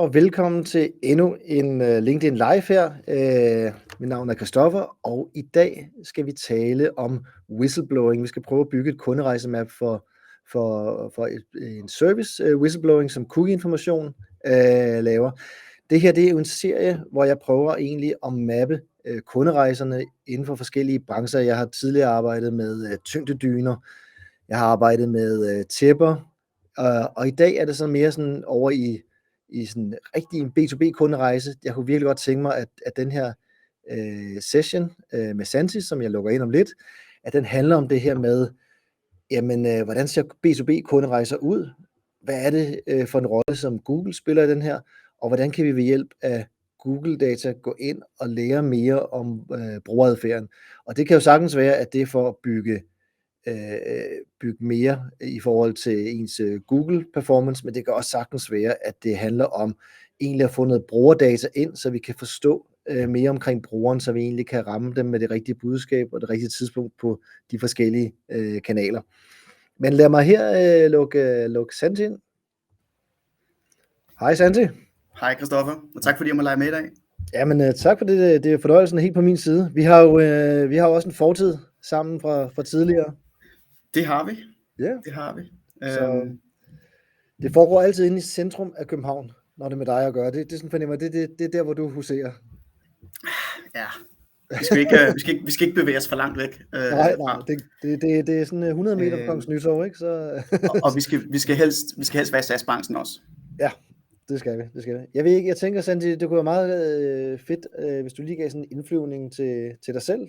og velkommen til endnu en LinkedIn Live her. Mit navn er Christoffer, og i dag skal vi tale om whistleblowing. Vi skal prøve at bygge et kunderejsemap for en service whistleblowing, som Cookie Information laver. Det her det er jo en serie, hvor jeg prøver egentlig at mappe kunderejserne inden for forskellige brancher. Jeg har tidligere arbejdet med tyngdedyner, jeg har arbejdet med tæpper, og i dag er det så mere sådan over i sådan rigtig en B2B-kunderejse. Jeg kunne virkelig godt tænke mig, at den her session med Santi, som jeg lukker ind om lidt, at den handler om det her med, jamen, hvordan ser B2B-kunderejser ud? Hvad er det for en rolle, som Google spiller i den her? Og hvordan kan vi ved hjælp af Google-data gå ind og lære mere om brugeradfærden? Og det kan jo sagtens være, at det er for at bygge mere i forhold til ens Google performance, men det kan også sagtens være, at det handler om egentlig at få noget brugerdata ind, så vi kan forstå mere omkring brugeren, så vi egentlig kan ramme dem med det rigtige budskab og det rigtige tidspunkt på de forskellige kanaler. Men lad mig her lukke Santi ind. Hej Santi. Hej Christoffer, og tak fordi jeg må lege med i dag. Jamen tak for det. Det er fornøjelsen helt på min side. Vi har jo også en fortid sammen fra tidligere. Det har vi. Ja. Det har vi. Så det foregår altid inde i centrum af København, når det er med dig at gøre. Det er sådan fornemmer, det er der, hvor du huserer. Ja. Vi skal ikke bevæge os for langt væk. Nej, det er sådan 100 meter fra Kongens Nytorv, ikke? Så og vi skal helst være i SAS-branchen også. Ja, det skal vi. Jeg ved ikke, jeg tænker, Santi, det kunne være meget fedt, hvis du lige gav sådan en indflyvning til dig selv.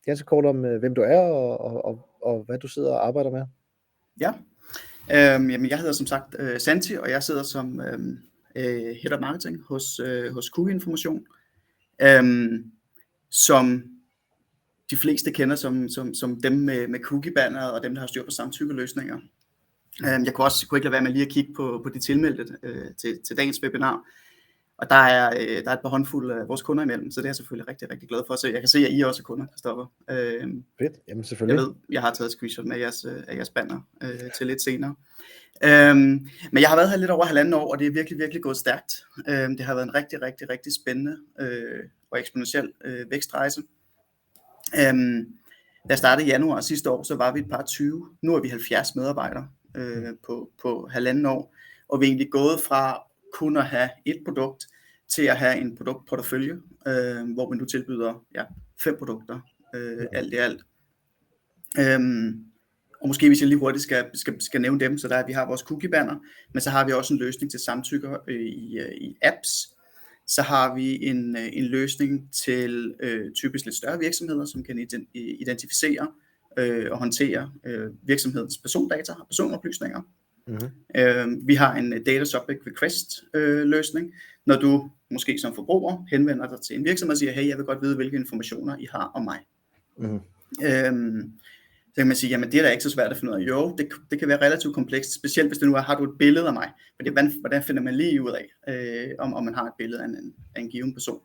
Ganske kort om, hvem du er, og hvad du sidder og arbejder med. Ja, jamen jeg hedder som sagt Santi, og jeg sidder som Head of Marketing hos Cookie Information, som de fleste kender som dem med cookie-banneret og dem, der har styr på samtykkeløsninger. Jeg kunne ikke lade være med lige at kigge på de tilmeldte til dagens webinar. Og der er et par håndfulde af vores kunder imellem, så det er jeg selvfølgelig rigtig, rigtig glad for. Så jeg kan se, at I også er kunder, Christoffer. Fedt, jamen selvfølgelig. Jeg ved, jeg har taget screenshot med jeres banner til lidt senere. Men jeg har været her lidt over 1,5 år, og det er virkelig, virkelig gået stærkt. Det har været en rigtig, rigtig, rigtig spændende og eksponentiel vækstrejse. Da jeg startede i januar sidste år, så var vi et par 20. Nu er vi 70 medarbejdere på 1,5 år, og vi er egentlig gået fra kun at have et produkt til at have en produktportefølje, hvor vi nu tilbyder 5 produkter alt i alt. Og måske hvis jeg lige hurtigt skal nævne dem, så vi har vores cookie banner, men så har vi også en løsning til samtykker i apps. Så har vi en løsning til typisk lidt større virksomheder, som kan identificere og håndtere virksomhedens persondata og personoplysninger. Mm-hmm. Vi har en Data Subject Request løsning, når du måske som forbruger henvender dig til en virksomhed og siger, hey, jeg vil godt vide, hvilke informationer I har om mig. Mm-hmm. Så kan man sige, jamen det er da ikke så svært at finde ud af. Jo, det kan være relativt komplekst, specielt hvis det nu har du et billede af mig. Fordi hvordan finder man lige ud af, om man har et billede af en given person.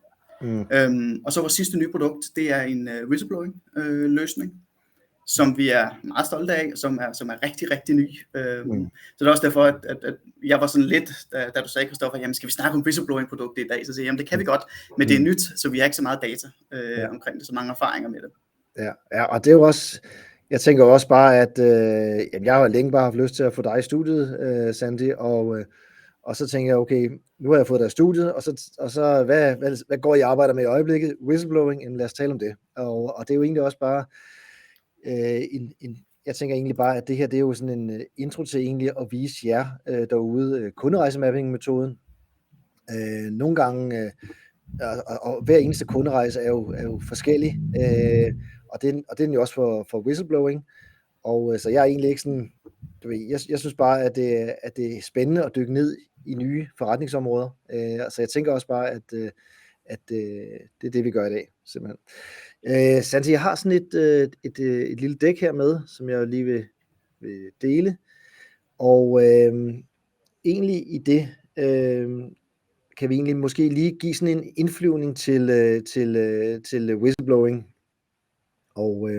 Og så vores sidste nye produkt, det er en whistleblowing løsning, som vi er meget stolte af, som er rigtig, rigtig ny. Så det er også derfor, at jeg var sådan lidt, da du sagde, Christoffer, jamen skal vi snakke om whistleblowing-produktet i dag? Så siger jeg, jamen det kan vi godt, men det er nyt, så vi har ikke så meget data omkring det, så mange erfaringer med det. Ja, og det er jo også, jeg tænker også bare, at jeg har længe bare haft lyst til at få dig i studiet, Santi, og så tænker jeg, okay, nu har jeg fået dig i studiet, og så hvad går I arbejder med i øjeblikket? Whistleblowing, lad os tale om det. Og det er jo egentlig også bare jeg tænker egentlig bare, at det her, det er jo sådan en intro til egentlig at vise jer derude kunderejsemapping-metoden. Nogle gange, og hver eneste kunderejse er jo forskellig, og det er den jo også for whistleblowing. Og så jeg er egentlig ikke sådan, jeg synes bare, at det er spændende at dykke ned i nye forretningsområder. Så jeg tænker også bare, at det er det, vi gør i dag, simpelthen. Santi, jeg har sådan et lille dæk her med, som jeg lige vil dele. Og egentlig i det kan vi egentlig måske lige give sådan en indflyvning til whistleblowing. Og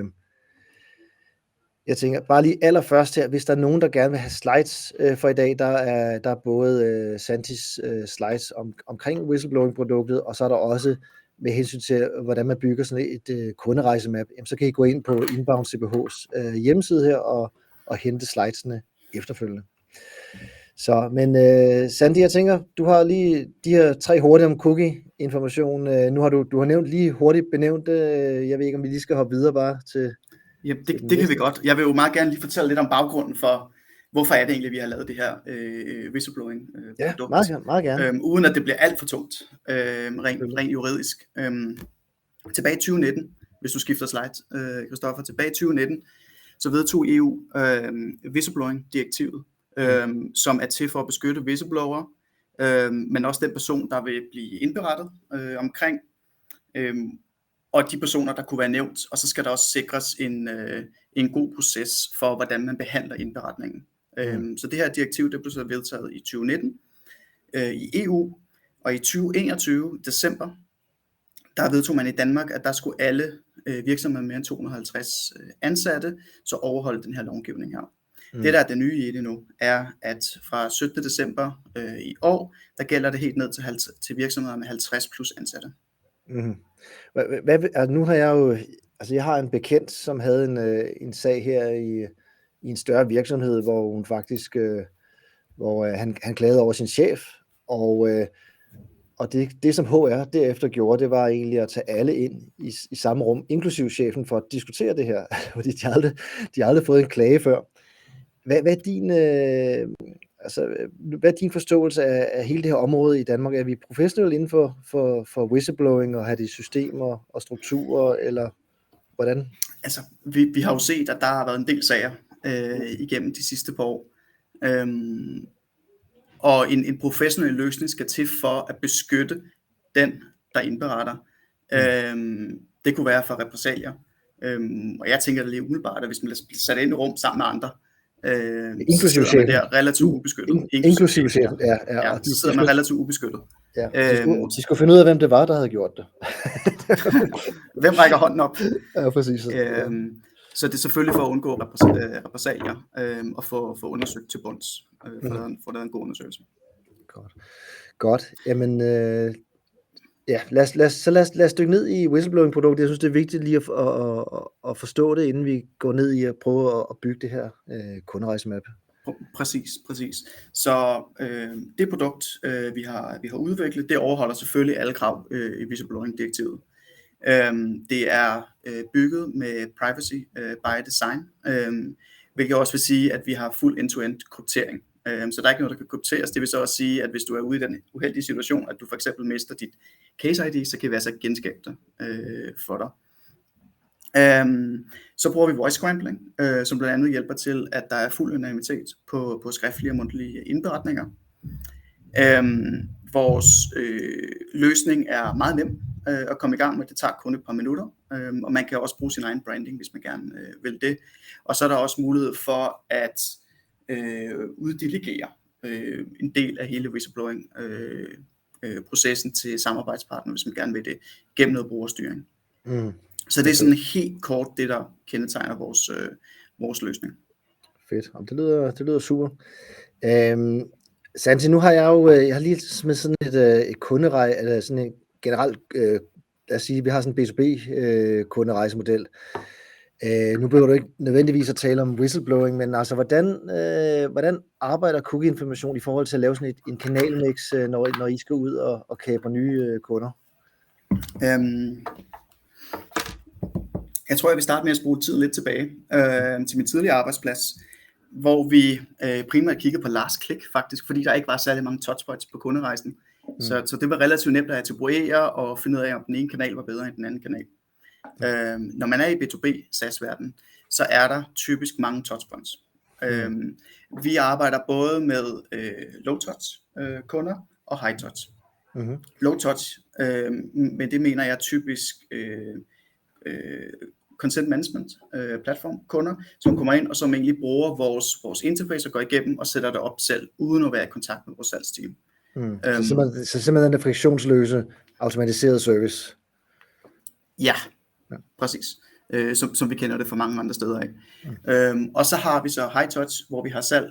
Jeg tænker bare lige allerførst her, hvis der er nogen, der gerne vil have slides for i dag, der er både Sandys slides omkring whistleblowing-produktet, og så er der også med hensyn til, hvordan man bygger sådan et kunderejsemap, så kan I gå ind på Inbound CPH's hjemmeside her og hente slidesene efterfølgende. Så, men Sandy, jeg tænker, du har lige de her 3 hurtige om cookie-information. Nu har du har nævnt lige hurtigt benævnt, jeg ved ikke, om vi lige skal hoppe videre bare til... Ja, det kan vi godt. Jeg vil jo meget gerne lige fortælle lidt om baggrunden for, hvorfor er det egentlig, vi har lavet det her whistleblowing-produkt. Ja, meget gerne. Uden at det bliver alt for tungt, rent juridisk. Tilbage i 2019, hvis du skifter slide, Christoffer, tilbage i 2019, så vedtog EU whistleblowing-direktivet, som er til for at beskytte whistleblower, men også den person, der vil blive indberettet omkring, og de personer, der kunne være nævnt, og så skal der også sikres en god proces for, hvordan man behandler indberetningen. Så det her direktiv, det blev så vedtaget i 2019 i EU, og i 2021, december, der vedtog man i Danmark, at der skulle alle virksomheder med mere end 250 ansatte, så overholde den her lovgivning her. Det, der er det nye i det nu, er, at fra 17. december i år, der gælder det helt ned til virksomheder med 50 plus ansatte. Nu har jeg jo, altså jeg har en bekendt, som havde en sag her i en større virksomhed, hvor hun faktisk, hvor han klagede over sin chef, og det som HR derefter gjorde, det var egentlig at tage alle ind i samme rum, inklusive chefen, for at diskutere det her, fordi de har aldrig fået en klage før. Hvad er din forståelse af hele det her område i Danmark? Er vi professionelle inden for whistleblowing, og har de systemer og strukturer, eller hvordan? Altså, vi har jo set, at der har været en del sager igennem de sidste par år. Og en professionel løsning skal til for at beskytte den, der indberetter. Det kunne være for repressalier. Og jeg tænker det lige umiddelbart, at hvis man bliver sat ind i rum sammen med andre, inklusive chefen, der relativt ubeskyttet. Inklusive chefen, ja. Så sidder man relativt ubeskyttet. Ja, de skulle finde ud af, hvem det var, der havde gjort det. Hvem rækker hånden op? Ja, præcis. Så det er selvfølgelig for at undgå repressalier og få undersøgt til bunds, for lavet en god undersøgelse. Godt. Jamen, ja, lad os dykke ned i whistleblowing-produktet. Jeg synes, det er vigtigt lige at forstå det, inden vi går ned i at prøve at bygge det her kunderejsemap. Præcis. Så det produkt, vi har udviklet, det overholder selvfølgelig alle krav i whistleblowing-direktivet. Det er bygget med privacy by design, hvilket også vil sige, at vi har fuld end-to-end kryptering. Så der er ikke noget, der kan krypteres. Det vil så også sige, at hvis du er ude i den uheldige situation, at du for eksempel mister dit Case ID, så kan vi altså genskabe det for dig. Så bruger vi voice scrambling, som blandt andet hjælper til, at der er fuld anonymitet på skriftlige og mundtlige indberetninger. Vores løsning er meget nem at komme i gang med. Det tager kun et par minutter, og man kan også bruge sin egen branding, hvis man gerne vil det. Og så er der også mulighed for at uddelegere en del af hele whistleblowing processen til samarbejdspartner, hvis man gerne vil det, gennem noget brugerstyring. Så det er sådan helt kort det, der kendetegner vores løsning. Fedt. Det lyder super. Santi, nu har jeg har lige med sådan et kunderej, eller sådan en generelt, lad os sige, vi har sådan en B2B kunderejsemodel. Nu behøver du ikke nødvendigvis at tale om whistleblowing, men altså, hvordan arbejder cookie-information i forhold til at lave sådan en kanalmix, når I skal ud og kapre nye kunder? Jeg tror, jeg vil starte med at spole tiden lidt tilbage til min tidligere arbejdsplads, hvor vi primært kiggede på last click faktisk, fordi der ikke var særlig mange touchpoints på kunderejsen. Så det var relativt nemt at attribuere og finde ud af, om den ene kanal var bedre end den anden kanal. Når man er i B2B SaaS-verden, så er der typisk mange touchpoints. Vi arbejder både med low-touch kunder og high-touch. Low-touch, men det mener jeg typisk consent management platform kunder, som kommer ind og som egentlig bruger vores interface og går igennem og sætter det op selv, uden at være i kontakt med vores salgsteam. Så simpelthen den friktionsløse, automatiseret service. Ja, præcis. som vi kender det fra mange andre steder af. Og så har vi så high touch, hvor vi har salg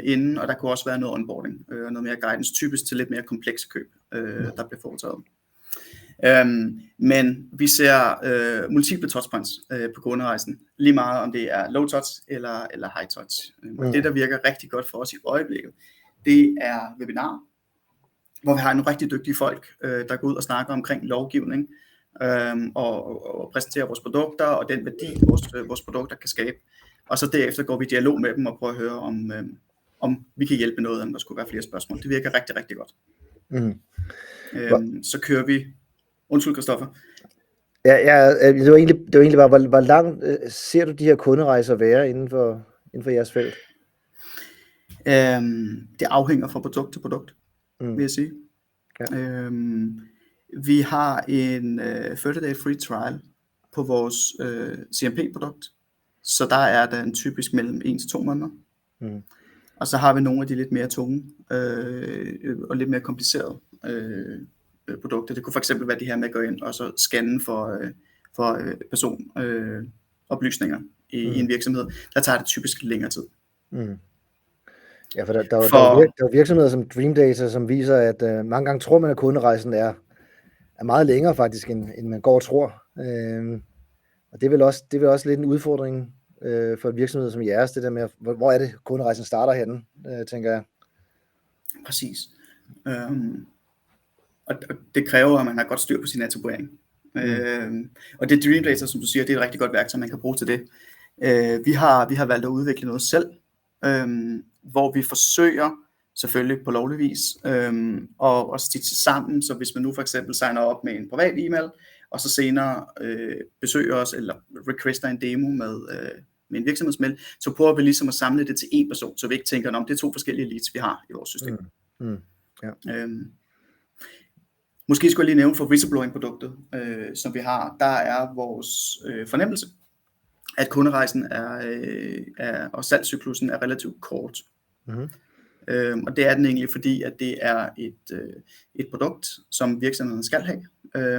inden, og der kunne også være noget onboarding og noget mere guidance, typisk til lidt mere komplekse køb, der bliver foretaget. Men vi ser multiple touchpoints på kunderejsen, lige meget om det er low touch eller high touch. Og det, der virker rigtig godt for os i øjeblikket, det er webinarer, hvor vi har nogle rigtig dygtige folk, der går ud og snakker omkring lovgivning, og præsenterer vores produkter og den værdi, vores produkter kan skabe. Og så derefter går vi i dialog med dem og prøver at høre, om vi kan hjælpe med noget, om der skulle være flere spørgsmål. Det virker rigtig, rigtig godt. Så kører vi. Undskyld, Christoffer. Ja, det var egentlig bare, hvor langt ser du de her kunderejser være inden for jeres felt? Det afhænger fra produkt til produkt, vil jeg sige. Ja. Vi har en 30-day free trial på vores CMP-produkt, så der er den typisk mellem 1 til 2 måneder. Og så har vi nogle af de lidt mere tunge og lidt mere komplicerede produkter. Det kunne for eksempel være det her med at gå ind og så scanne for personoplysninger i en virksomhed. Der tager det typisk længere tid. Ja, for der er virksomheder som Dream Data, som viser, at mange gange tror man, at kunderejsen er meget længere faktisk, end man går og tror. Og det er vel også lidt en udfordring for virksomheder som jeres, det der med, hvor er det, kunderejsen starter henne, tænker jeg. Præcis. Og det kræver, at man har godt styr på sin attribuering. Og det Dream Data, som du siger, det er et rigtig godt værktøj, man kan bruge til det. Vi har valgt at udvikle noget selv, hvor vi forsøger, selvfølgelig på lovlig vis, og stitche sammen, så hvis man nu for eksempel signer op med en privat e-mail, og så senere besøger os, eller requester en demo med en virksomhedsmail, så prøver vi ligesom at samle det til én person, så vi ikke tænker, om det er 2 forskellige leads, vi har i vores system. Ja. Måske skulle jeg lige nævne for whistleblowing-produktet, som vi har, der er vores fornemmelse, at kunderejsen og salgscyklusen er relativt kort. Og det er den egentlig, fordi at det er et produkt, som virksomheden skal have,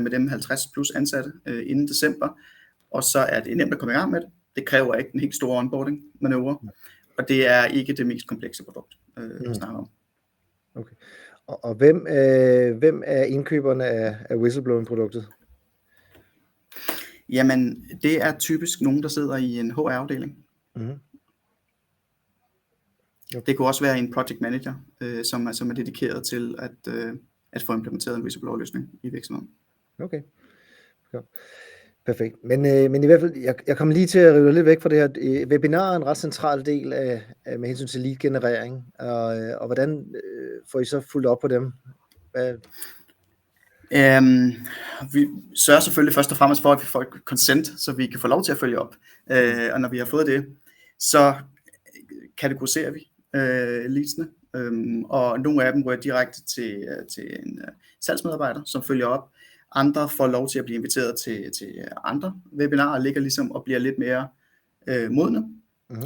med dem 50 plus ansatte inden december, og så er det nemt at komme i gang med det. Det kræver ikke en helt stor onboarding manøvre, og det er ikke det mest komplekse produkt, vi snakker om. Okay. Og hvem er indkøberne af whistleblowing-produktet? Jamen, det er typisk nogen, der sidder i en HR-afdeling. Det kunne også være en project manager, som er dedikeret til at få implementeret en whistleblower-løsning i virksomheden. Okay. Ja. Perfekt. Men i hvert fald, jeg kommer lige til at rive lidt væk fra det her. Webinar er en ret central del af med hensyn til lead-generering, og hvordan får I så fulgt op på dem? Vi sørger selvfølgelig først og fremmest for, at vi får consent, så vi kan få lov til at følge op. Og når vi har fået det, så kategoriserer vi leadsene, og nogle af dem går direkte til en salgsmedarbejder, som følger op. Andre får lov til at blive inviteret til andre webinarer, ligger ligesom og bliver lidt mere modne,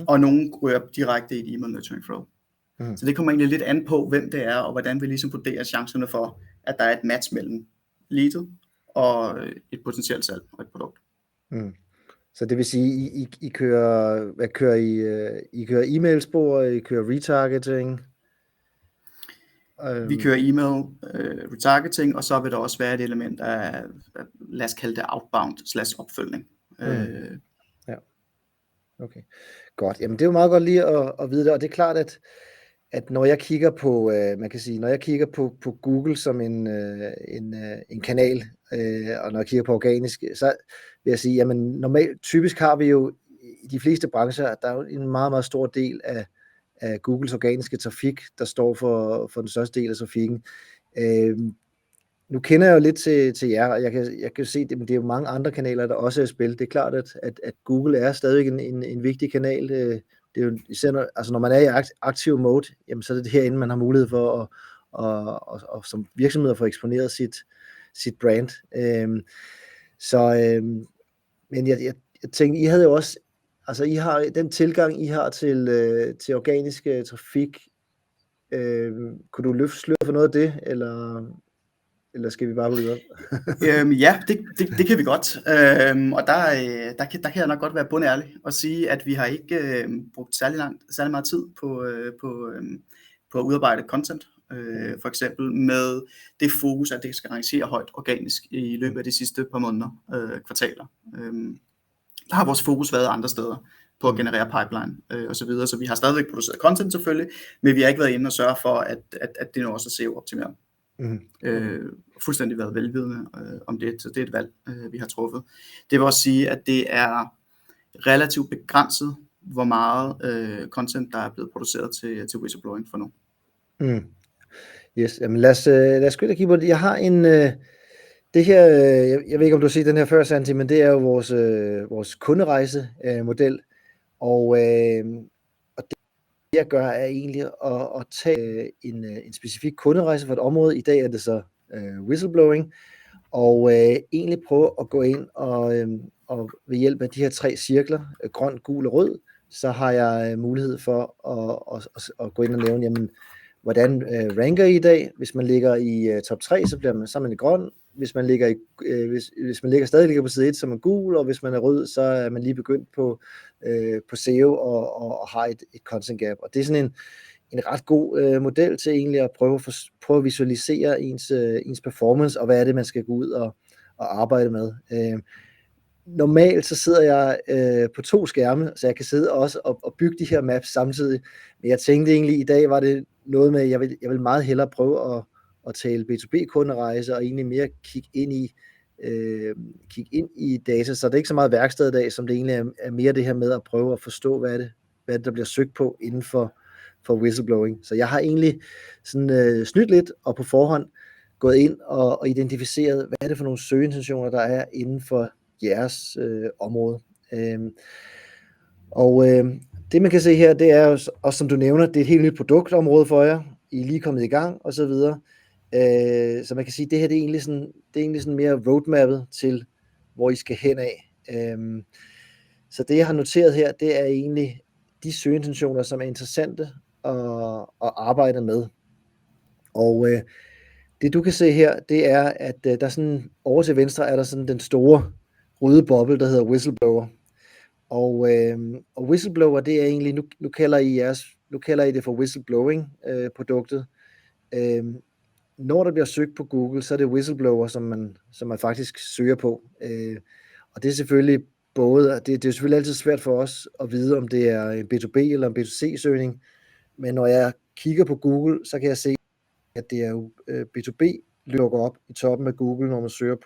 og nogle går direkte i et email nurturing flow. Så det kommer egentlig lidt an på, hvem det er, og hvordan vi ligesom vurderer chancerne for, at der er et match mellem leadet og et potentielt salg og et produkt. Så det vil sige, I kører e-mailspor, I kører retargeting? Vi kører e-mail retargeting, og så vil der også være et element af, lad os kalde det outbound/opfølgning. Ja. Okay. Godt. Jamen det er jo meget godt lige at vide det, og det er klart, at når jeg kigger på, man kan sige, når jeg kigger på Google som en kanal, og når jeg kigger på organisk, så vil jeg sige, jamen normalt, typisk har vi jo i de fleste brancher, der er jo en meget, meget stor del af Googles organiske trafik, der står for den største del af trafikken. Nu kender jeg jo lidt til jer, og jeg kan se, det er jo mange andre kanaler, der også er i spil. Det er klart, at Google er stadig en vigtig kanal. Det er jo især, altså når man er i aktiv mode, jamen så er det herinde, man har mulighed for at som virksomhed at få eksponeret sit brand. Men jeg tænkte, I havde jo også, altså I har den tilgang, I har til organisk trafik. Kunne du løfte sløret for noget af det, eller? eller skal vi bare gå videre? Ja, det kan vi godt. Og der kan jeg nok godt være bundærlig og sige, at vi har ikke brugt særlig meget tid på at udarbejde content. For eksempel med det fokus, at det skal rangere højt organisk i løbet af de sidste par måneder, kvartaler. Der har vores fokus været andre steder på at generere pipeline og så videre, så vi har stadigvæk produceret content selvfølgelig, men vi har ikke været inde og sørge for, at det nu også er SEO-optimeret. Fuldstændig været velvidende om det, så det er et valg, vi har truffet. Det vil også sige, at det er relativt begrænset, hvor meget content, der er blevet produceret til whistleblowing for nu. Yes, jamen lad os kigge på det. Jeg har det her, jeg ved ikke om du har set den her før, Santi, men det er jo vores kunderejsemodel, og det jeg gør er egentlig at tage en specifik kunderejse for et område. I dag er det så whistleblowing, og egentlig prøve at gå ind og ved hjælp af de her 3 cirkler, grøn, gul og rød, så har jeg mulighed for at gå ind og nævne, jamen, hvordan ranker I i dag? Hvis man ligger i top 3, så er man i grøn. Hvis man stadig ligger på side 1, så er man gul, og hvis man er rød, så er man lige begyndt på SEO og har et content gap. Og det er sådan en ret god model til egentlig at prøve at visualisere ens performance, og hvad er det, man skal gå ud og arbejde med. Normalt så sidder jeg på 2 skærme, så jeg kan sidde også og bygge de her maps samtidig. Men jeg tænkte egentlig, i dag var det noget med, jeg vil meget hellere prøve at tale B2B-kunderejse, og egentlig mere kigge ind i data. Så det er ikke så meget værksted i dag, som det egentlig er mere det her med at prøve at forstå, hvad det der bliver søgt på inden for whistleblowing. Så jeg har egentlig sådan snydt lidt, og på forhånd gået ind og identificeret, hvad er det for nogle søgeintentioner, der er inden for jeres område. Det man kan se her, det er jo også, som du nævner, det er et helt nyt produktområde for jer. I er lige kommet i gang og så videre. Så man kan sige, det her det er egentlig sådan mere roadmappet til, hvor I skal hen af. Så det jeg har noteret her, det er egentlig de søgeintentioner, som er interessante at arbejde med. Og det du kan se her, det er, at der sådan over til venstre er der sådan den store røde boble, der hedder whistleblower. Og whistleblower, det er egentlig, nu kalder I det for whistleblowing produktet. Når der bliver søgt på Google, så er det whistleblower, som man faktisk søger på. Og det er selvfølgelig det er selvfølgelig altid svært for os at vide, om det er en B2B eller en B2C-søgning. Men når jeg kigger på Google, så kan jeg se, at det er jo B2B, lukker op i toppen af Google, når man søger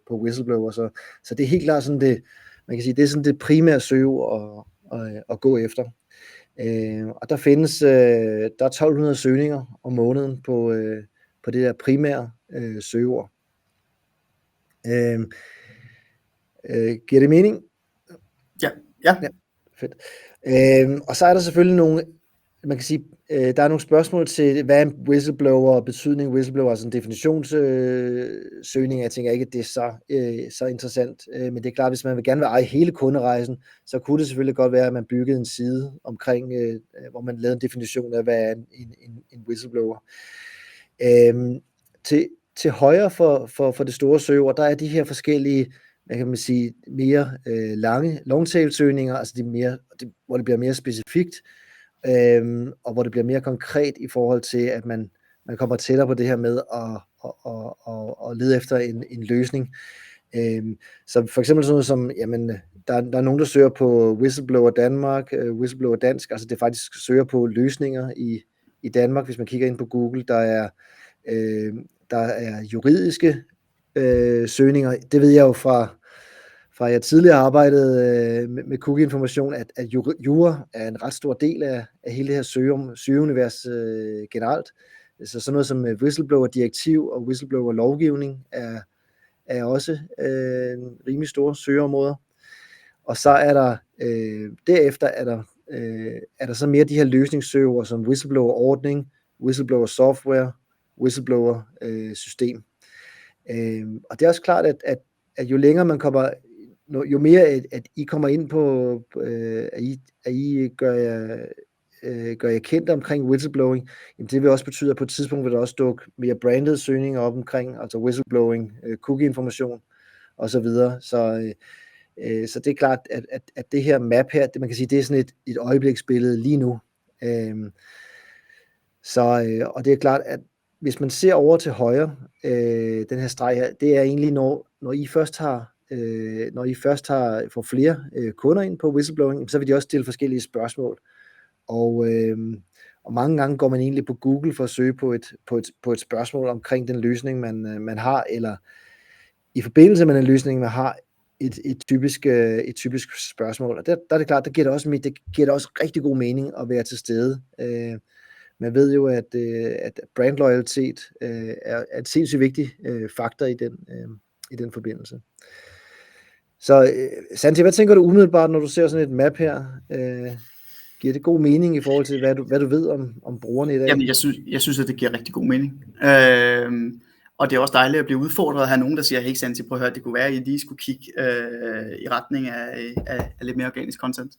på whistleblower. Så det er helt klart sådan det, man kan sige, det er sådan det primære søgeord at gå efter. Og der findes, der er 1200 søgninger om måneden på det der primære søgeord. Giver det mening? Ja. Fedt. Og så er der selvfølgelig nogle, man kan sige, der er nogle spørgsmål til, hvad er en whistleblower og betydning whistleblower, altså en definitionssøgning. Jeg tænker ikke, at det er så interessant, men det er klart, hvis man vil gerne vil eje hele kunderejsen, så kunne det selvfølgelig godt være, at man byggede en side omkring, hvor man lavede en definition af, hvad er en whistleblower. Til højre for det store søgeord, der er de her forskellige, hvad kan man sige, mere lange longtail-søgninger, altså hvor det bliver mere specifikt, og hvor det bliver mere konkret i forhold til, at man kommer tættere på det her med at lede efter en løsning. Så for eksempel sådan noget som, jamen, der er nogen, der søger på Whistleblower Danmark, Whistleblower Dansk, altså det faktisk søger på løsninger i Danmark. Hvis man kigger ind på Google, der er juridiske søgninger. Det ved jeg jo fra jeg tidligere arbejdede med cookie-information, at jura er en ret stor del af hele det her søgeunivers generelt. Så sådan noget som whistleblower-direktiv og whistleblower-lovgivning er også rimelig store søgeområder. Og så er der derefter er der så mere de her løsningssøgeord som whistleblower-ordning, whistleblower-software, whistleblower-system. Og det er også klart, at jo længere man kommer, jo mere at I kommer ind på, at I gør gør jer kendt omkring whistleblowing, jamen det vil også betyde, at på et tidspunkt vil der også dukke mere branded søgninger op omkring, altså whistleblowing, cookie-information og så videre. Så det er klart, at det her map her, det man kan sige, det er sådan et øjebliksbillede lige nu. Og det er klart, at hvis man ser over til højre, den her streg her, det er egentlig, når I først får flere kunder ind på whistleblowing, så vil de også stille forskellige spørgsmål. Og mange gange går man egentlig på Google for at søge på et spørgsmål omkring den løsning, man har, eller i forbindelse med den løsning, man har, et typisk spørgsmål. Og der er det klart, det giver det også rigtig god mening at være til stede. Man ved jo, at brandloyalitet er et sindssygt vigtig faktor i den forbindelse. Så Santi, hvad tænker du umiddelbart, når du ser sådan et map her? Giver det god mening i forhold til, hvad du ved om brugerne i dag? Jamen, jeg synes, at det giver rigtig god mening. Og det er også dejligt at blive udfordret at have nogen, der siger, hey Santi, prøv at høre, det kunne være, at I lige skulle kigge i retning af lidt mere organisk content.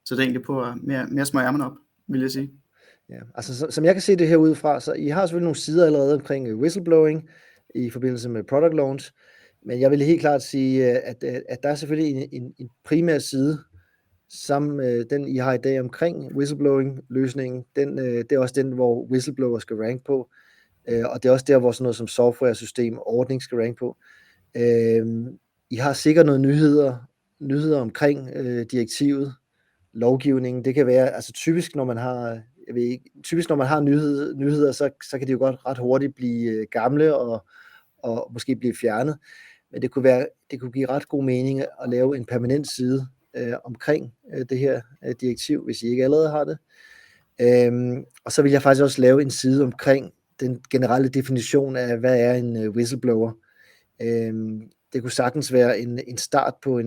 Så det er egentlig på mere smøre ærmerne op, vil jeg sige. Ja, altså som jeg kan se det her udefra, så I har selvfølgelig nogle sider allerede omkring whistleblowing i forbindelse med product launch, men jeg vil helt klart sige, at der er selvfølgelig en primær side, som den I har i dag omkring whistleblowing-løsningen, det er også den, hvor whistleblower skal rank på, og det er også der, hvor sådan noget som software-system og ordning skal rank på. I har sikkert noget nyheder omkring direktivet, lovgivningen. Det kan være, altså typisk når man har nyheder, så kan de jo godt ret hurtigt blive gamle og måske blive fjernet. Men det kunne give ret god mening at lave en permanent side omkring det her direktiv, hvis I ikke allerede har det. Og så vil jeg faktisk også lave en side omkring den generelle definition af, hvad er en whistleblower. Det kunne sagtens være en start på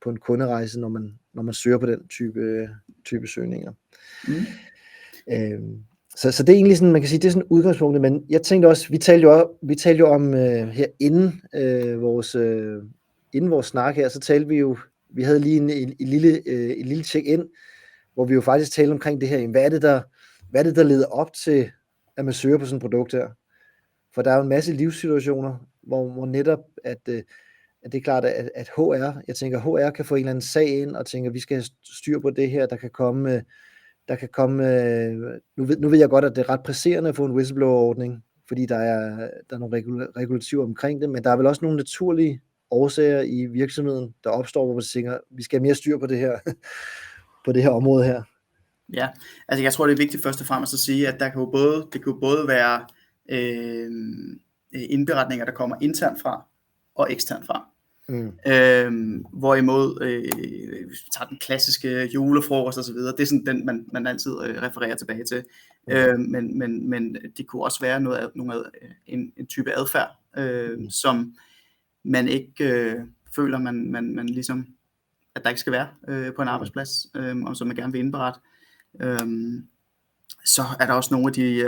en kunderejse, når man søger på den type søgninger. Så det er egentlig sådan, man kan sige, det er sådan udgangspunktet, men jeg tænkte også, vi talte jo om her inden vores snak her, så talte vi havde lige en lille check-in, hvor vi jo faktisk talte omkring det her, hvad er det, der leder op til, at man søger på sådan et produkt her? For der er jo en masse livssituationer, hvor netop, at det er klart, at HR kan få en eller anden sag ind, og tænker, vi skal have styr på det her, nu ved jeg godt, at det er ret presserende at få en whistleblower-ordning, fordi der er nogle regulativer omkring det, men der er vel også nogle naturlige årsager i virksomheden, der opstår, hvor man tænker, vi skal have mere styr på det her, på det her område her. Ja, altså jeg tror, det er vigtigt først og fremmest at sige, at det kan jo både være indberetninger, der kommer internt fra og eksternt fra. Hvorimod hvis vi tager den klassiske julefrokost og så videre, det er sådan den man altid refererer tilbage til. Men det kunne også være en type adfærd, som man ikke føler man ligesom, at der ikke skal være på en arbejdsplads, og som man gerne vil indberette. Så er der også nogle af de,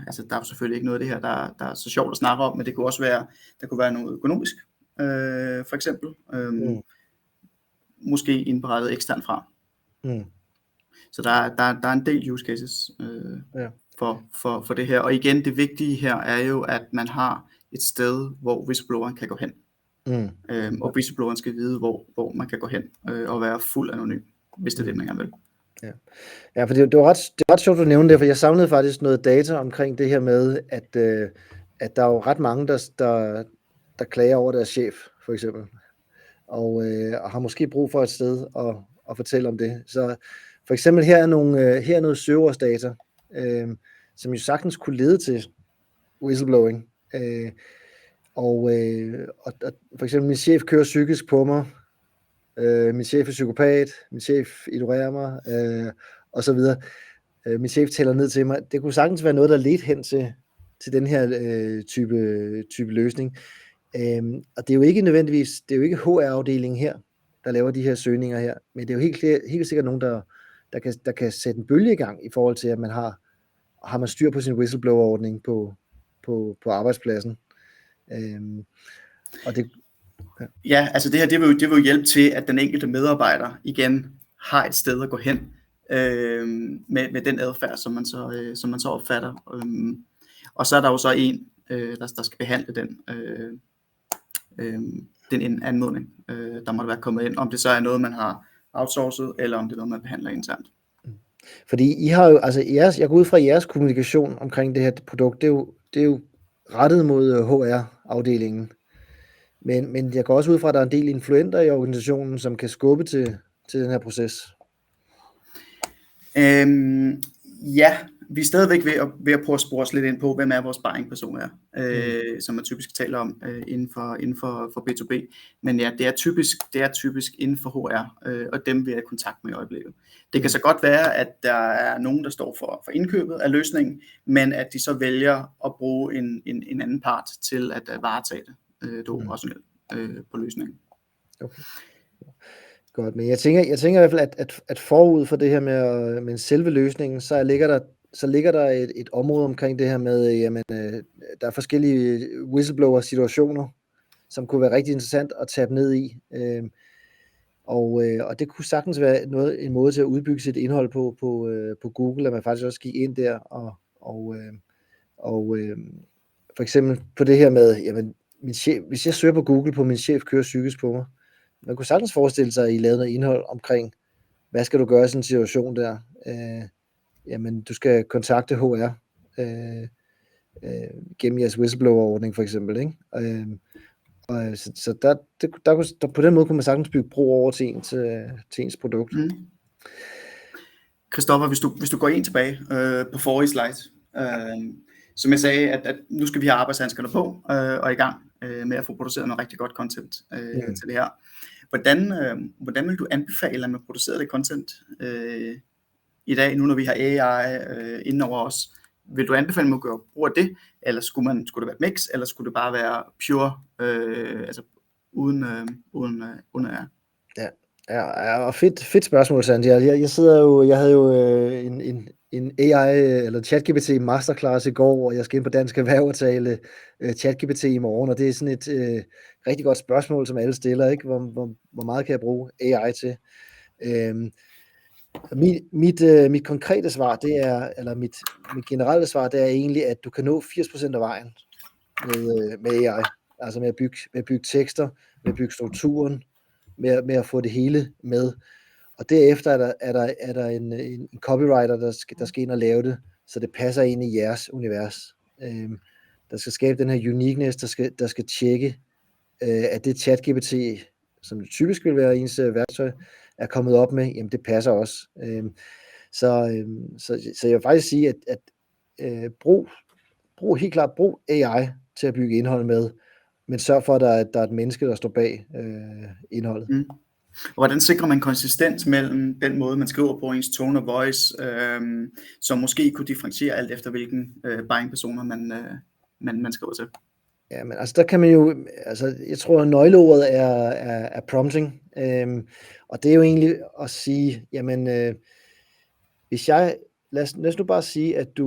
altså der er jo selvfølgelig ikke noget af det her, der er så sjovt at snakke om, men det kunne også være, der kunne være noget økonomisk, for eksempel, måske indberettet eksternt fra. Så der er en del use cases for det her, og igen, det vigtige her er jo, at man har et sted, hvor whistlebloweren kan gå hen, og whistlebloweren skal vide, hvor man kan gå hen og være fuld anonym, hvis det er det, man gerne vil. Ja, for det var ret sjovt at nævne det, for jeg savnede faktisk noget data omkring det her med, at der er jo ret mange, der klager over deres chef, for eksempel, og har måske brug for et sted at fortælle om det. Så for eksempel her er noget søgeordsdata, som jo sagtens kunne lede til whistleblowing. Og for eksempel min chef kører psykisk på mig, min chef er psykopat, min chef ignorerer mig, og så videre. Min chef tæller ned til mig. Det kunne sagtens være noget, der ledte hen til den her type løsning. Og det er jo ikke nødvendigvis, det er jo ikke HR-afdelingen her, der laver de her søgninger her, men det er jo helt sikkert nogen, der kan sætte en bølge i gang i forhold til, at man har man styr på sin whistleblower-ordning på arbejdspladsen. Og det Ja, altså det her, det vil jo hjælpe til, at den enkelte medarbejder igen har et sted at gå hen, med den adfærd, som man så opfatter. Og så er der jo så en, der skal behandle den anmodning, der måtte være kommet ind, om det så er noget, man har outsourcet, eller om det er noget, man behandler internt. Fordi I har jo, altså jeg går ud fra jeres kommunikation omkring det her produkt, det er jo rettet mod HR-afdelingen. Men jeg går også ud fra, at der er en del influenter i organisationen, som kan skubbe til den her proces. Ja, vi er stadigvæk ved at prøve at spore os lidt ind på, hvem er vores buying-person er, som man typisk taler om inden for B2B. Men ja, det er typisk inden for HR, og dem vi er i kontakt med i øjeblikket. Det kan så godt være, at der er nogen, der står for indkøbet af løsningen, men at de så vælger at bruge en anden part til at varetage det operationelt på løsningen. Okay. Godt, men jeg tænker i hvert fald, at forud for det her med selve løsningen, så ligger der et område omkring det her med, jamen, der er forskellige whistleblower-situationer, som kunne være rigtig interessant at tabe ned i. Og det kunne sagtens være en måde til at udbygge sit indhold på Google, at man faktisk også gik ind der og for eksempel på det her med, jamen, min chef, hvis jeg søger på Google på min chef kører psykisk på mig, man kunne sagtens forestille sig, at I lavede noget indhold omkring, hvad skal du gøre i sådan en situation der? Jamen, du skal kontakte HR gennem jeres whistleblower-ordning for eksempel, ikke? Så der på den måde kunne man sagtens bygge bro over til ens produkt. Christoffer, hvis du går ind tilbage på forrige slide, som jeg sagde, at nu skal vi have arbejdshandskerne på og i gang med at få produceret noget rigtig godt content til det her. Hvordan vil du anbefale, at man producerer det content i dag, nu når vi har AI inden over os? Vil du anbefale, at man gør brug af det, eller skulle det være et mix, eller skulle det bare være pure, altså uden AI? Ja, og fedt spørgsmål, Sandy. Jeg havde jo en AI eller ChatGPT masterclass i går, og jeg skal ind på Dansk Erhverv og tale ChatGPT i morgen, og det er sådan et rigtig godt spørgsmål, som alle stiller, ikke? Hvor meget kan jeg bruge AI til? Mit konkrete svar, det er, eller mit generelle svar, det er egentlig, at du kan nå 80% af vejen med AI, altså med at bygge tekster, med at bygge strukturen, med at få det hele med. Og derefter er der en copywriter, der skal ind og lave det, så det passer ind i jeres univers. Der skal skabe den her uniqueness, der skal tjekke, at det ChatGPT, som det typisk vil være ens værktøj, er kommet op med, jamen det passer også. Så jeg vil faktisk sige, at helt klart brug AI til at bygge indhold med, men sørg for, at der er et menneske, der står bag indholdet. Og hvordan sikrer man konsistens mellem den måde, man skriver på, ens tone of voice, som måske kunne differentiere alt efter, hvilken buying-personer man skriver til? Ja, men altså der kan man jo, altså jeg tror, at nøgleordet er prompting, og det er jo egentlig at sige, jamen, lad os nu bare sige, at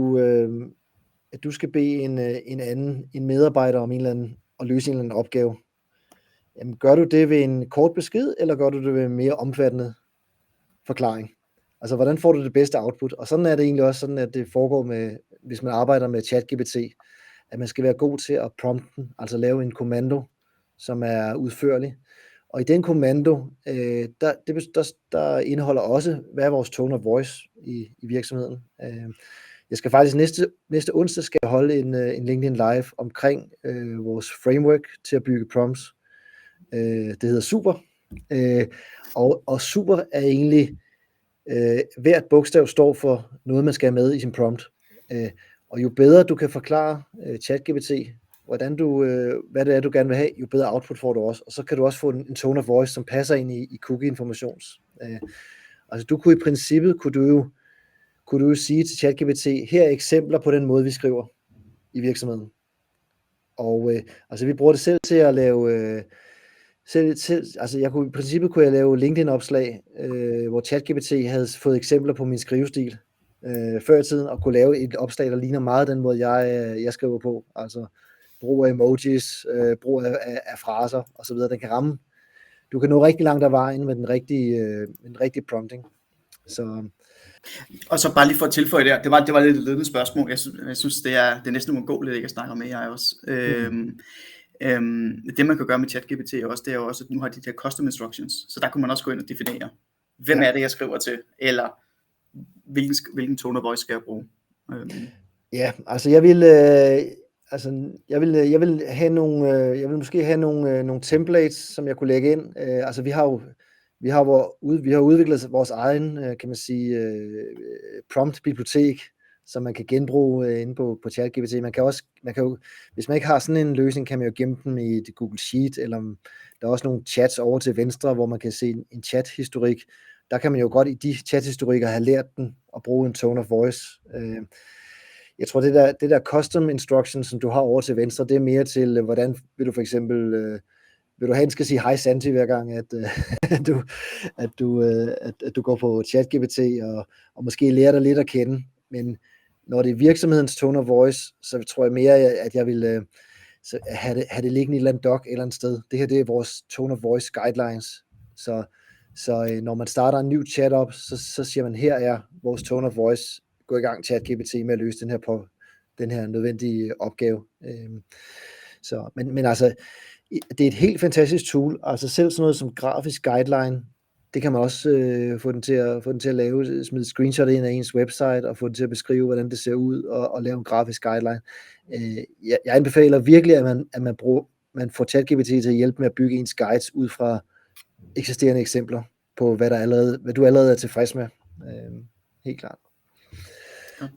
du skal bede en medarbejder om en eller anden, at løse en eller anden opgave. Jamen, gør du det ved en kort besked, eller gør du det ved en mere omfattende forklaring? Altså, hvordan får du det bedste output? Og sådan er det egentlig også sådan, at det foregår hvis man arbejder med ChatGPT, at man skal være god til at prompte, altså lave en kommando, som er udførlig. Og i den kommando, der indeholder også, hvad er vores tone of voice i virksomheden. Jeg skal faktisk næste onsdag skal jeg holde en LinkedIn Live omkring vores framework til at bygge prompts. Det hedder Super, og Super er egentlig, hvert bogstav står for noget, man skal have med i sin prompt. Og jo bedre du kan forklare ChatGPT, hvad det er, du gerne vil have, jo bedre output får du også. Og så kan du også få en tone of voice, som passer ind i cookie-informations. Altså du kunne i princippet, kunne du jo sige til ChatGPT, her er eksempler på den måde, vi skriver i virksomheden. Og altså vi bruger det selv til at lave, altså i princippet kunne jeg lave LinkedIn-opslag, hvor ChatGPT havde fået eksempler på min skrivestil før i tiden, og kunne lave et opslag, der ligner meget den måde, jeg skriver på. Altså brug af emojis, brug af fraser osv. Den kan ramme. Du kan nå rigtig langt af vejen med den rigtige prompting. Så Og så bare lige for at tilføje det var lidt et ledende spørgsmål. Jeg synes det er næsten uundgåeligt ikke at snakke om AI også. Det man kan gøre med ChatGPT også, det er jo også, at nu har de der custom instructions, så der kunne man også gå ind og definere, hvem er det jeg skriver til, eller hvilken tone of voice skal jeg bruge. Ja, altså jeg vil have nogle, jeg vil måske have nogle templates, som jeg kunne lægge ind. Altså vi har udviklet vores egen, kan man sige, prompt-bibliotek, som man kan genbruge inde på ChatGPT. Man kan jo, hvis man ikke har sådan en løsning, kan man jo gemme dem i et Google Sheet, eller der er også nogle chats over til venstre, hvor man kan se en chat-historik. Der kan man jo godt i de chat-historikker have lært den at bruge en tone of voice. Jeg tror, det der custom instruction, som du har over til venstre, det er mere til, hvordan vil du for eksempel, vil du have, den skal sige hej Santi hver gang, at du går på ChatGPT, og måske lærer dig lidt at kende. Men når det er virksomhedens tone of voice, så tror jeg mere, at jeg vil have det liggende i et eller andet doc et eller andet sted. Det her, det er vores tone of voice guidelines. Så når man starter en ny chat op, så siger man, her er vores tone of voice. Gå i gang ChatGPT med at løse den her nødvendige opgave. Men altså, det er et helt fantastisk tool. Altså selv sådan noget som grafisk guideline, det kan man også få den til at lave, smide screenshot ind af ens website, og få den til at beskrive, hvordan det ser ud, og lave en grafisk guideline. Jeg anbefaler virkelig, at man får ChatGPT til at hjælpe med at bygge ens guides ud fra eksisterende eksempler på, hvad du allerede er tilfreds med. Helt klart.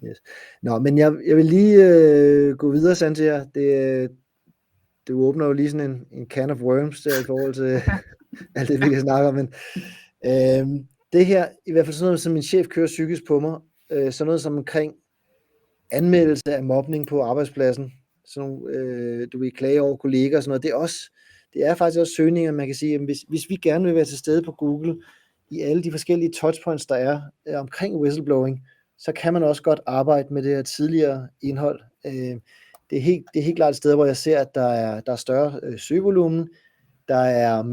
Yes. Nå, men jeg vil lige gå videre, Santia. Du åbner jo lige sådan en can of worms der i forhold til alt det, vi kan snakke om. Men det her, i hvert fald sådan noget, som min chef kører psykisk på mig, sådan noget som omkring anmeldelse af mobning på arbejdspladsen, sådan nogle, du vil klage over kolleger og sådan noget, det er faktisk også søgninger, man kan sige, at hvis vi gerne vil være til stede på Google i alle de forskellige touchpoints, der er omkring whistleblowing, så kan man også godt arbejde med det her tidligere indhold. Det er helt klart et sted, hvor jeg ser, at der er større søgevolumen, der er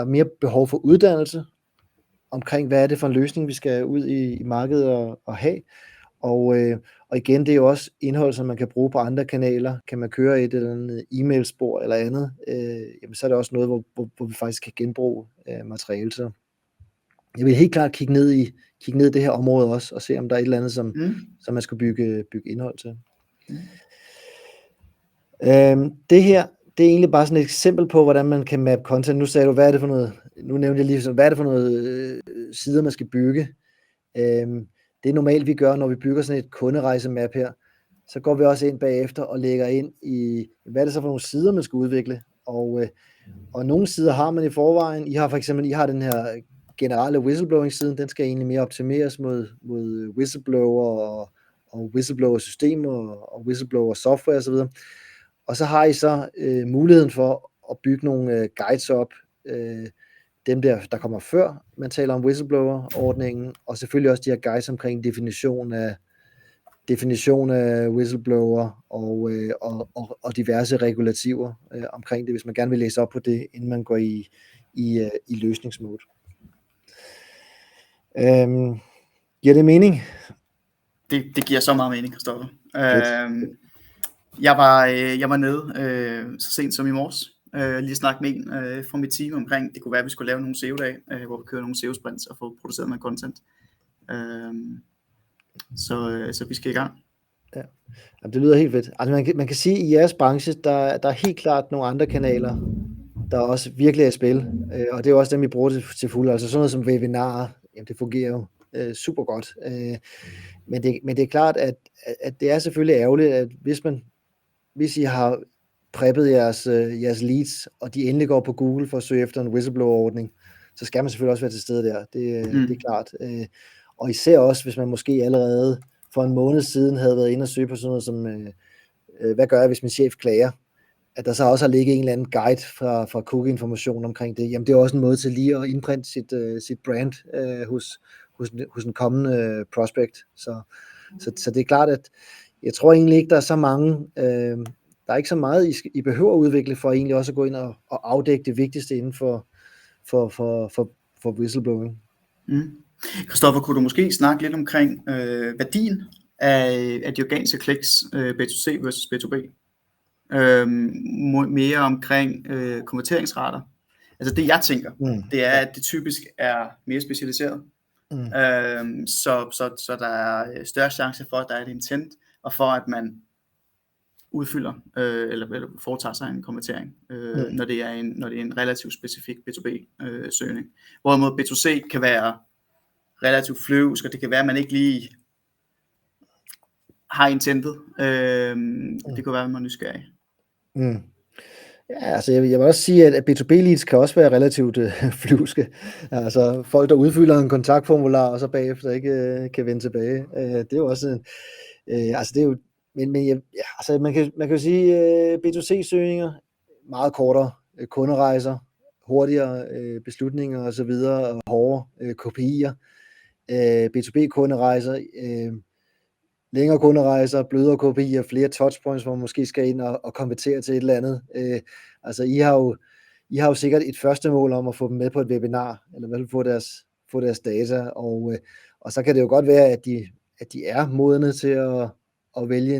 mere behov for uddannelse omkring, hvad er det for en løsning, vi skal ud i markedet og have. Og igen, det er jo også indhold, som man kan bruge på andre kanaler. Kan man køre et eller andet e-mailspor eller andet, jamen så er det også noget, hvor vi faktisk kan genbruge materiale. Så jeg vil helt klart kigge ned i det her område også, og se om der er et eller andet, som man skulle bygge indhold til. Det her, det er egentlig bare sådan et eksempel på, hvordan man kan mappe content. Nu sagde du, hvad er det for noget, nu nævnte jeg lige, hvad er det for noget sider, man skal bygge. Det er normalt, vi gør, når vi bygger sådan et kunderejsemap her. Så går vi også ind bagefter og lægger ind i, hvad er det så for nogle sider, man skal udvikle. Og nogle sider har man i forvejen. I har den her generelle whistleblowing-siden, den skal egentlig mere optimeres mod whistleblower og whistleblower-systemer og whistleblower-software osv. Og så har I så muligheden for at bygge nogle guides op, dem der kommer før, man taler om whistleblower-ordningen, og selvfølgelig også de her guides omkring definition af whistleblower og diverse regulativer omkring det, hvis man gerne vil læse op på det, inden man går i løsningsmode. Giver det mening? Det giver så meget mening, Christoffer. Jeg var nede så sent som i morges, lige snakke med en fra mit team omkring, det kunne være, at vi skulle lave nogle SEO-dage, hvor vi kører nogle SEO-sprints og får produceret noget content. Så vi skal i gang. Ja. Jamen, det lyder helt fedt. Altså man kan sige, at i jeres branche, der er helt klart nogle andre kanaler, der også virkelig er i spil, og det er jo også dem, vi bruger til fulde. Altså sådan noget som webinarer, jamen det fungerer jo super godt. Men det er klart, at det er selvfølgelig ærgerligt, at hvis I har preppet jeres leads, og de endelig går på Google for at søge efter en whistleblower-ordning, så skal man selvfølgelig også være til stede der. Det er klart. Og især også, hvis man måske allerede for en måned siden havde været inde og søge på sådan noget som, hvad gør jeg, hvis min chef klager? At der så også har ligget en eller anden guide fra cookie-information omkring det. Jamen det er også en måde til lige at indprinte sit brand hos en kommende prospect. Så det er klart, at jeg tror egentlig ikke, der er så mange, der er ikke så meget, I behøver at udvikle for egentlig også at gå ind og afdække det vigtigste inden for whistleblowing. Christoffer, kunne du måske snakke lidt omkring værdien af de organiske kliks, B2C versus B2B? Mere omkring konverteringsrater. Altså det jeg tænker, det er, at det typisk er mere specialiseret. Så der er større chance for, at der er et intent, og for at man udfylder eller foretager sig en konvertering, når det er en relativt specifik B2B-søgning. Hvorimod B2C kan være relativt flyvsk, og det kan være, at man ikke lige har intentet. Det kan være, at man er nysgerrig. Ja, altså jeg vil også sige, at B2B leads kan også være relativt flyvske. Altså folk, der udfylder en kontaktformular, og så bagefter ikke kan vende tilbage. Det er jo også altså det er jo, men altså man kan jo sige, B2C-søgninger, meget kortere kunderejser, hurtigere beslutninger og så videre, og hårdere KPI'er. B2B-kunderejser, længere kunderejser, blødere KPI'er, flere touchpoints, hvor man måske skal ind og konvertere til et eller andet. Altså I har jo sikkert et første mål om at få dem med på et webinar, eller i hvert fald få deres data, og så kan det jo godt være, at de er modne til at vælge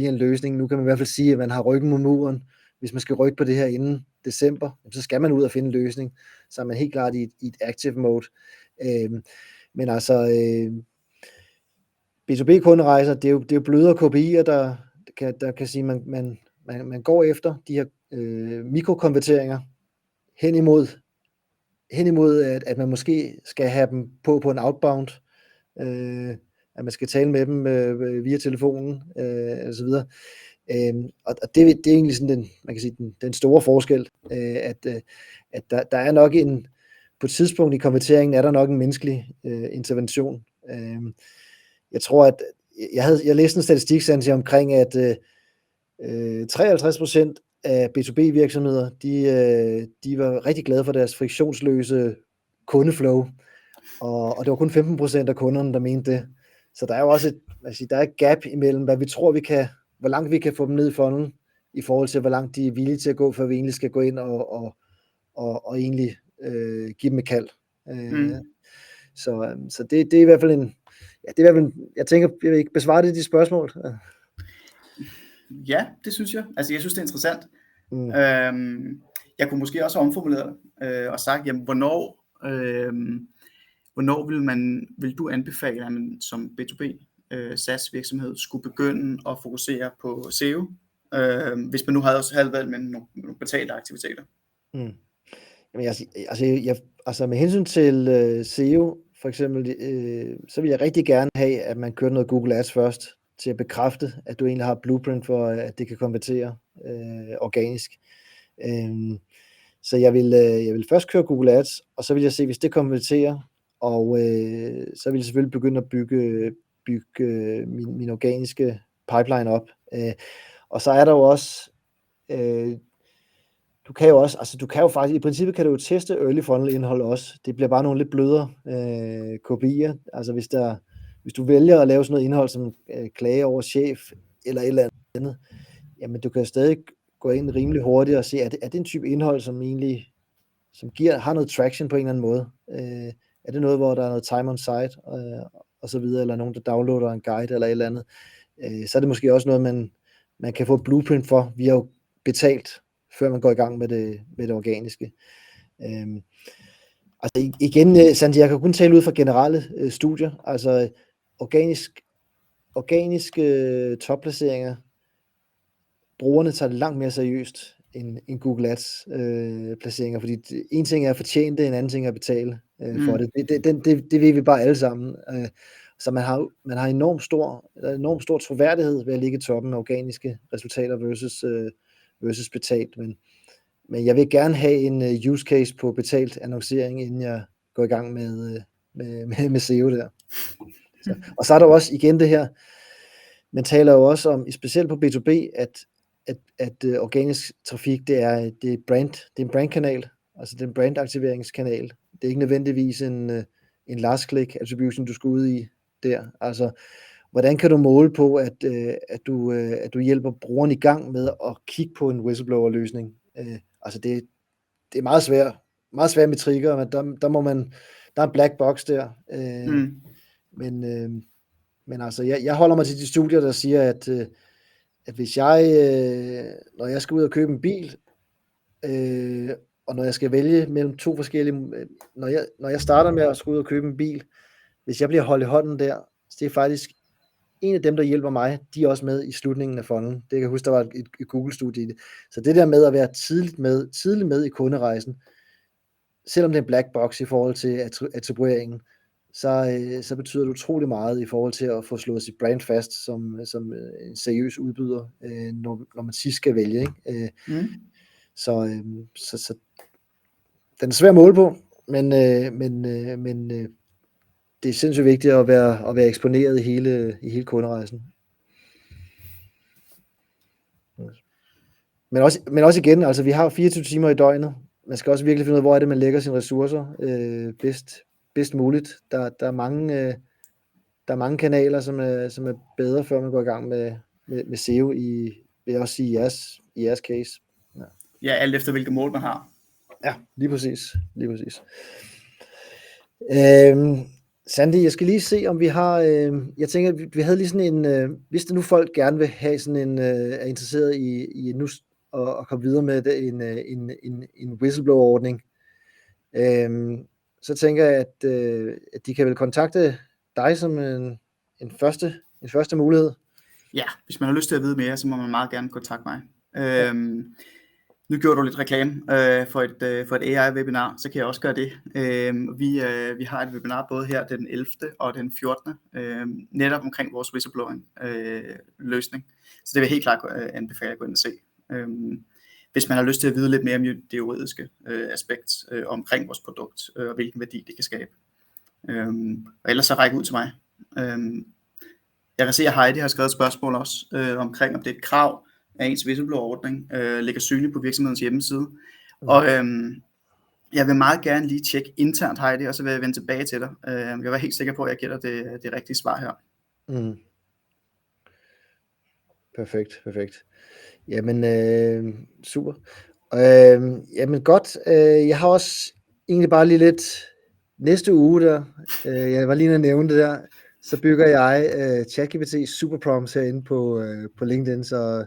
en løsning. Nu kan man i hvert fald sige, at man har ryggen mod muren. Hvis man skal rykke på det her inden december, så skal man ud og finde en løsning, så er man helt klart i et active mode. Men altså B2B-kunderejser, det er jo blødere KPI'er, der kan sige, man går efter de her mikrokonverteringer hen imod at man måske skal have dem på en outbound, at man skal tale med dem via telefonen og så videre. Og det er egentlig sådan man kan sige den store forskel, at der er nok på et tidspunkt i konverteringen er der nok en menneskelig intervention. Jeg tror, at jeg læste en statistik, Santi, omkring, at 53% af B2B-virksomheder, de var rigtig glade for deres friktionsløse kundeflow, og det var kun 15% af kunderne, der mente det. Så der er jo også der er et gap imellem, hvad vi tror, hvor langt vi kan få dem ned i funnelen, i forhold til, hvor langt de er villige til at gå, før vi egentlig skal gå ind og egentlig give dem et kald. Så det er i hvert fald jeg tænker, jeg vil ikke besvare det, de spørgsmål. Ja, det synes jeg. Altså, jeg synes, det er interessant. Jeg kunne måske også omformulere og sagt, jamen, hvornår vil du anbefale, at man som B2B SaaS virksomhed skulle begynde at fokusere på SEO, hvis man nu havde valgt med nogle betalte aktiviteter? Jamen, altså med hensyn til SEO, for eksempel, så vil jeg rigtig gerne have, at man kører noget Google Ads først, til at bekræfte, at du egentlig har blueprint for, at det kan konvertere organisk. Så jeg vil først køre Google Ads, og så vil jeg se, hvis det konverterer, og så vil jeg selvfølgelig begynde at bygge min organiske pipeline op. Og så er der jo også, du kan jo faktisk, i princippet kan du jo teste early funnel indhold også. Det bliver bare nogle lidt blødere KPI'er. Altså hvis du vælger at lave sådan noget indhold som klage over chef eller et eller andet, jamen du kan stadig gå ind rimelig hurtigt og se, er det en type indhold, som egentlig har noget traction på en eller anden måde? Er det noget, hvor der er noget time on site og så videre, eller nogen, der downloader en guide eller et eller andet? Så er det måske også noget, man kan få et blueprint for. Vi har jo betalt, før man går i gang med det organiske. Altså igen, Santi, jeg kan kun tale ud fra generelle studier. Altså organiske topplaceringer, brugerne tager det langt mere seriøst end Google Ads placeringer, fordi en ting er at fortjene det, en anden ting er at betale for det. Det ved vi bare alle sammen. Så man har enormt stor troværdighed ved at ligge i toppen af organiske resultater versus betalt, men jeg vil gerne have en use case på betalt annoncering, inden jeg går i gang med SEO der. Og så er der også igen det her, man taler jo også om, specielt på B2B, at organisk trafik, det er en brandkanal, altså det er en brandaktiveringskanal. Det er ikke nødvendigvis en last click attribution, du skal ud i der. Altså, hvordan kan du måle på, at du hjælper brugeren i gang med at kigge på en whistleblower-løsning? Altså det er meget svære metrikker, men der må man der er en black box der. Men altså, jeg holder mig til de studier, der siger, at hvis jeg, når jeg skal ud og købe en bil, og når jeg skal vælge mellem to forskellige, når jeg starter med at skulle ud og købe en bil, hvis jeg bliver holdt i hånden der, så det er faktisk en af dem, der hjælper mig, de er også med i slutningen af funnelen. Det kan jeg huske, der var et Google-studie i det. Så det der med at være tidligt med i kunderejsen, selvom det er en black box i forhold til attribueringen, så betyder det utrolig meget i forhold til at få slået sit brand fast som en seriøs udbyder, når man sidst skal vælge. Ikke? Så den er svær at måle på, men det er sindssygt vigtigt at være eksponeret i hele kunderejsen. Men også igen, altså vi har 24 timer i døgnet. Man skal også virkelig finde ud af, hvor er det, man lægger sine ressourcer bedst muligt. Der er mange kanaler, som er bedre, før man går i gang med SEO vil jeg også sige i jeres case. Ja, alt efter hvilke mål man har. Ja, lige præcis. Sandy, jeg skal lige se, om vi har, jeg tænker, vi havde lige sådan en, hvis det nu folk gerne vil have sådan en, er interesseret i nu at komme videre med det, en whistleblower-ordning, så tænker jeg, at de kan vel kontakte dig som en første mulighed. Ja, hvis man har lyst til at vide mere, så må man meget gerne kontakte mig. Nu gjorde du lidt reklame for et AI-webinar, så kan jeg også gøre det. Vi har et webinar både her den 11. og den 14. Netop omkring vores whistleblowing-løsning. Så det vil jeg helt klart anbefale at gå ind og se. Hvis man har lyst til at vide lidt mere om det juridiske aspekt omkring vores produkt, og hvilken værdi det kan skabe. Og ellers så række ud til mig. Jeg kan se, at Heidi har skrevet et spørgsmål også omkring, om det er et krav, at ens whistleblower-ordning ligger synligt på virksomhedens hjemmeside. Og jeg vil meget gerne lige tjekke internt, Heidi, og så vil jeg vende tilbage til dig. Jeg vil være helt sikker på, at jeg gætter det rigtige svar her. Perfekt. Jamen, super. Jamen godt. Jeg har også egentlig bare lige lidt næste uge der. Jeg var lige at nævne det der. Så bygger jeg ChatGPT Superprompts herinde på LinkedIn, så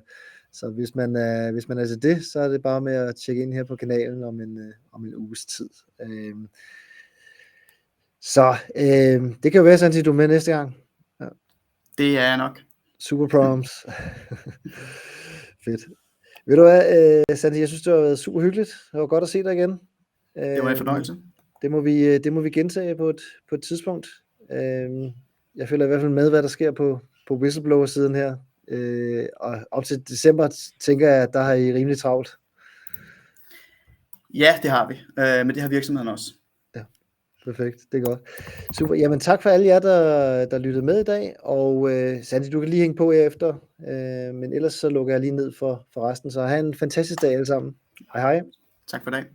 hvis man er til det, så er det bare med at tjekke ind her på kanalen om en uges tid. Det kan jo være sådan, at du er med næste gang. Ja. Det er jeg nok. Superprompts. Fedt. Ved du hvad, Sandy, jeg synes, det har været super hyggeligt. Det var godt at se dig igen. Det var en fornøjelse. Det må vi gentage på et tidspunkt. Jeg følger i hvert fald med, hvad der sker på whistleblower-siden her. Og op til december tænker jeg, at der har I rimelig travlt. Ja, det har vi. Men det har virksomheden også. Ja, perfekt. Det er godt. Super. Jamen tak for alle jer, der lyttede med i dag. Og Sandy, du kan lige hænge på efter. Men ellers så lukker jeg lige ned for resten. Så have en fantastisk dag alle sammen. Hej hej. Tak for i dag.